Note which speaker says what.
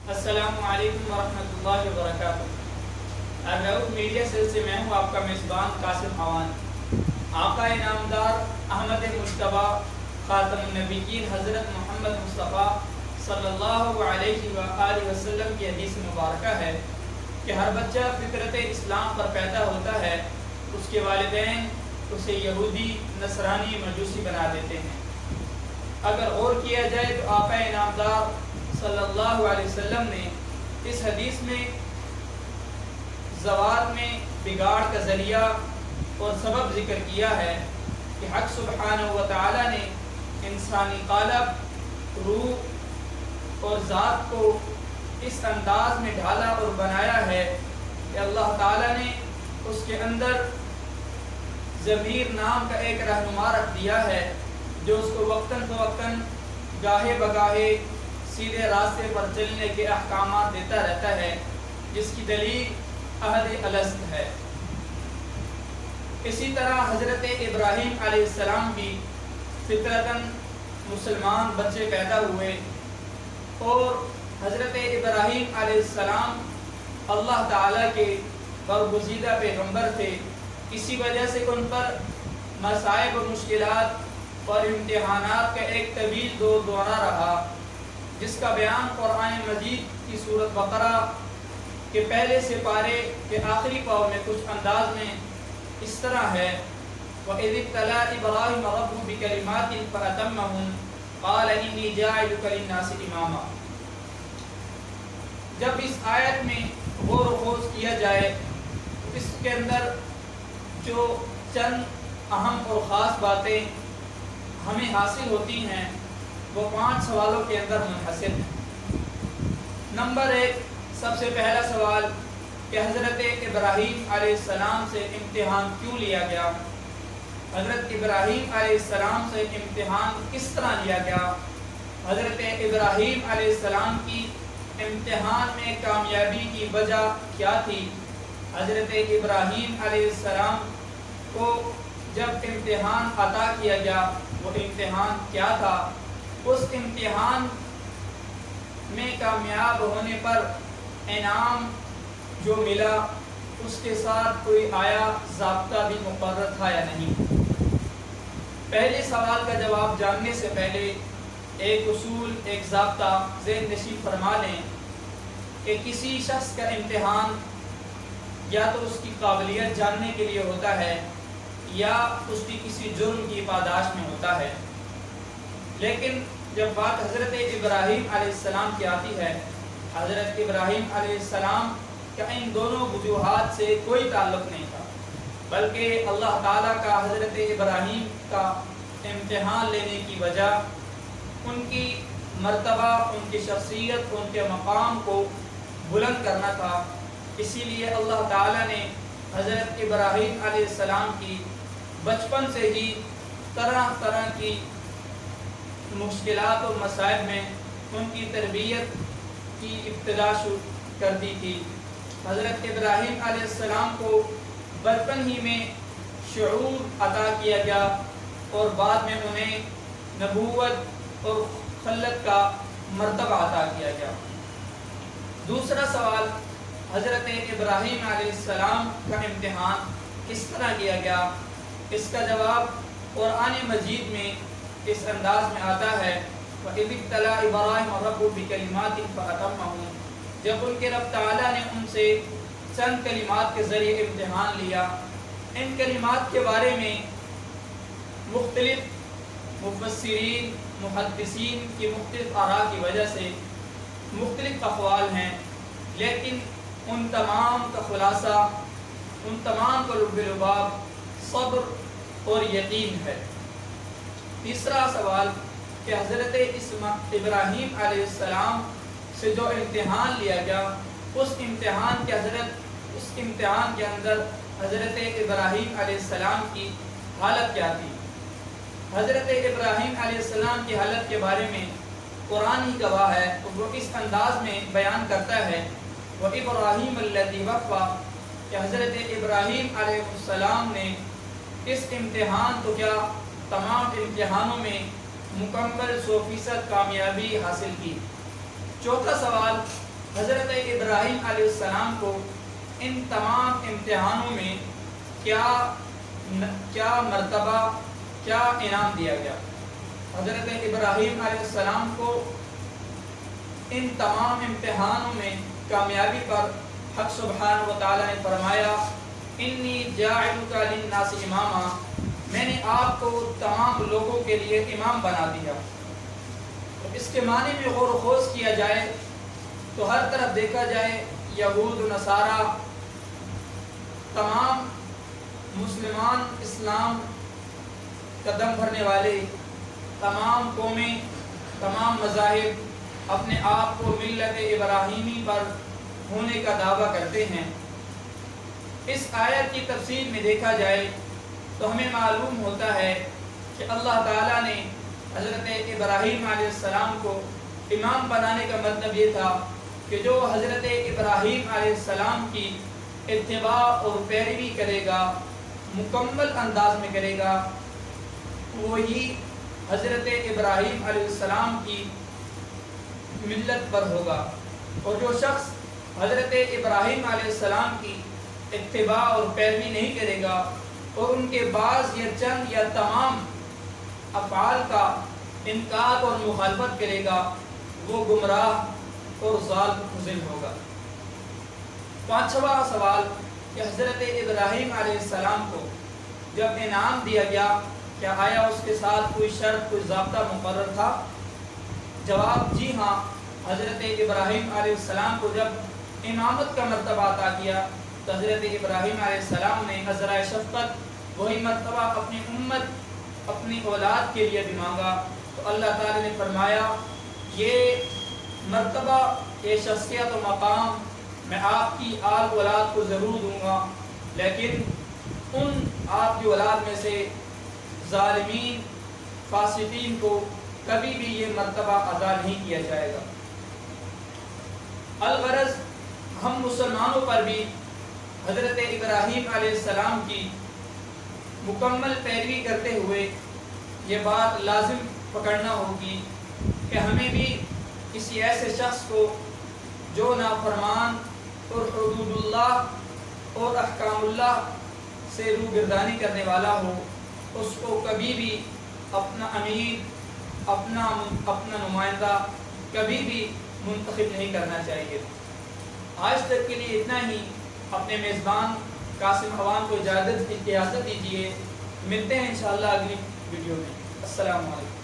Speaker 1: السلام علیکم ورحمۃ اللہ وبرکاتہ۔ الرؤف میڈیا سیل سے میں ہوں آپ کا میزبان قاسم عوان۔ آقا انعامدار احمد مجتبیٰ خاتم النبیین حضرت محمد مصطفیٰ صلی اللہ علیہ وآلہ وسلم کی حدیث مبارکہ ہے کہ ہر بچہ فطرت اسلام پر پیدا ہوتا ہے، اس کے والدین اسے یہودی، نصرانی، مجوسی بنا دیتے ہیں۔ اگر غور کیا جائے تو آقا انعامدار صلی اللہ علیہ وسلم نے اس حدیث میں زوال میں بگاڑ کا ذریعہ اور سبب ذکر کیا ہے کہ حق سبحانہ و تعالی نے انسانی قالب، روح اور ذات کو اس انداز میں ڈھالا اور بنایا ہے کہ اللہ تعالی نے اس کے اندر ضمیر نام کا ایک رہنما رکھ دیا ہے جو اس کو وقتاً فوقتاً گاہے بگاہے سیدھے راستے پر چلنے کے احکامات دیتا رہتا ہے، جس کی دلیل عہد الست ہے۔ اسی طرح حضرت ابراہیم علیہ السلام بھی فطرتاً مسلمان بچے پیدا ہوئے، اور حضرت ابراہیم علیہ السلام اللہ تعالیٰ کے برگزیدہ پیغمبر تھے۔ اسی وجہ سے ان پر مصائب و مشکلات اور امتحانات کا ایک طویل دورہ رہا، جس کا بیان قرآن مجید کی سورۃ بقرہ کے پہلے سے پارے کے آخری پاؤ میں کچھ انداز میں اس طرح ہے: وَإِذِ ابْتَلَىٰ إِبْرَاهِيمَ رَبُّهُ بِكَلِمَاتٍ فَأَتَمَّهُنَّ قَالَ إِنِّي جَاعِلُكَ لِلنَّاسِ إِمَامًا۔ جب اس آیت میں غور و خوض کیا جائے تو اس کے اندر جو چند اہم اور خاص باتیں ہمیں حاصل ہوتی ہیں وہ 5 سوالوں کے اندر منحصر ہیں۔ نمبر 1، سب سے پہلا سوال کہ حضرت ابراہیم علیہ السلام سے امتحان کیوں لیا گیا؟ حضرت ابراہیم علیہ السلام سے امتحان کس طرح لیا گیا؟ حضرت ابراہیم علیہ السلام کی امتحان میں کامیابی کی وجہ کیا تھی؟ حضرت ابراہیم علیہ السلام کو جب امتحان عطا کیا گیا وہ امتحان کیا تھا؟ اس امتحان میں کامیاب ہونے پر انعام جو ملا اس کے ساتھ کوئی آیا ضابطہ بھی مقرر تھا یا نہیں؟ پہلے سوال کا جواب جاننے سے پہلے ایک اصول، ایک ضابطہ ذہن نشین فرما لیں کہ کسی شخص کا امتحان یا تو اس کی قابلیت جاننے کے لیے ہوتا ہے یا اس کی کسی جرم کی پاداش میں ہوتا ہے، لیکن جب بات حضرت ابراہیم علیہ السلام کی آتی ہے، حضرت ابراہیم علیہ السلام کا ان دونوں وجوہات سے کوئی تعلق نہیں تھا، بلکہ اللہ تعالیٰ کا حضرت ابراہیم کا امتحان لینے کی وجہ ان کی مرتبہ، ان کی شخصیت، ان کے مقام کو بلند کرنا تھا۔ اسی لیے اللہ تعالیٰ نے حضرت ابراہیم علیہ السلام کی بچپن سے ہی طرح طرح کی مشکلات و مصائب میں ان کی تربیت کی ابتدا شروع کر دی تھی۔ حضرت ابراہیم علیہ السلام کو بچپن ہی میں شعور عطا کیا گیا اور بعد میں انہیں نبوت اور خلت کا مرتبہ عطا کیا گیا۔ دوسرا سوال، حضرت ابراہیم علیہ السلام کا امتحان کس طرح کیا گیا؟ اس کا جواب قرآن مجید میں اس انداز میں آتا ہے: وَإِذِ ابْتَلَىٰ إِبْرَاهِيمَ رَبُّهُ بِكَلِمَاتٍ فَأَتَمَّهُنَّ۔ جب ان کے رب تعالیٰ نے ان سے چند کلمات کے ذریعے امتحان لیا۔ ان کلمات کے بارے میں مختلف مفسرین، محدثین کی مختلف آراء کی وجہ سے مختلف اقوال ہیں، لیکن ان تمام کا خلاصہ، ان تمام کا لب لباب صبر اور یقین ہے۔ تیسرا سوال کہ حضرت ابراہیم علیہ السلام سے جو امتحان لیا گیا، اس امتحان کے اندر حضرت ابراہیم علیہ السلام کی حالت کیا تھی؟ حضرت ابراہیم علیہ السلام کی حالت کے بارے میں قرآن ہی گواہ ہے، وہ اس انداز میں بیان کرتا ہے: وَإِبْرَاهِيمَ الَّذِي وَفَّى، کہ حضرت ابراہیم علیہ السلام نے اس امتحان تو کیا تمام امتحانوں میں مکمل 100% کامیابی حاصل کی۔ چوتھا سوال ابراہیم علیہ السلام کو ان تمام امتحانوں میں کیا مرتبہ، کیا انعام دیا گیا؟ حضرت ابراہیم علیہ السلام کو ان تمام امتحانوں میں کامیابی پر حق سبحانہ و تعالیٰ نے فرمایا انی جاعلک للناس اماما، میں نے آپ کو تمام لوگوں کے لیے امام بنا دیا۔ اس کے معنی میں غور و خوض کیا جائے تو ہر طرف دیکھا جائے یہود و نصارہ، تمام مسلمان، اسلام قدم بھرنے والے، تمام قومیں، تمام مذاہب اپنے آپ کو ملت ابراہیمی پر ہونے کا دعویٰ کرتے ہیں۔ اس آیت کی تفسیر میں دیکھا جائے تو ہمیں معلوم ہوتا ہے کہ اللہ تعالیٰ نے حضرت ابراہیم علیہ السلام کو امام بنانے کا مطلب یہ تھا کہ جو حضرت ابراہیم علیہ السلام کی اتباع اور پیروی کرے گا، مکمل انداز میں کرے گا، وہی حضرت ابراہیم علیہ السلام کی ملت پر ہوگا۔ اور جو شخص حضرت ابراہیم علیہ السلام کی اتباع اور پیروی نہیں کرے گا اور ان کے بعض یا چند یا تمام افعال کا انکار اور مخالفت کرے گا، وہ گمراہ اور ضال مضل ہوگا۔ پانچواں سوال کہ حضرت ابراہیم علیہ السلام کو جب انعام دیا گیا، کیا آیا اس کے ساتھ کوئی شرط، کوئی ضابطہ مقرر تھا؟ جواب جی ہاں، حضرت ابراہیم علیہ السلام کو جب امامت کا مرتبہ عطا کیا تو حضرت ابراہیم علیہ السلام نے عذرائے شفقت وہی مرتبہ اپنی امت، اپنی اولاد کے لیے بھی مانگا، تو اللہ تعالی نے فرمایا یہ مرتبہ، یہ شخصیت و مقام میں آپ کی آل اولاد کو ضرور دوں گا، لیکن ان آپ کی اولاد میں سے ظالمین، فاسقین کو کبھی بھی یہ مرتبہ عطا نہیں کیا جائے گا۔ الغرض ہم مسلمانوں پر بھی حضرت ابراہیم علیہ السلام کی مکمل پیروی کرتے ہوئے یہ بات لازم پکڑنا ہوگی کہ ہمیں بھی کسی ایسے شخص کو جو نافرمان اور حدود اللہ اور احکام اللہ سے روگردانی کرنے والا ہو، اس کو کبھی بھی اپنا امیر، اپنا نمائندہ کبھی بھی منتخب نہیں کرنا چاہیے۔ آج تک کے لیے اتنا ہی۔ اپنے میزبان قاسم عوان کو اجازت دیجیے، ملتے ہیں انشاءاللہ اگلی ویڈیو میں۔ السلام علیکم۔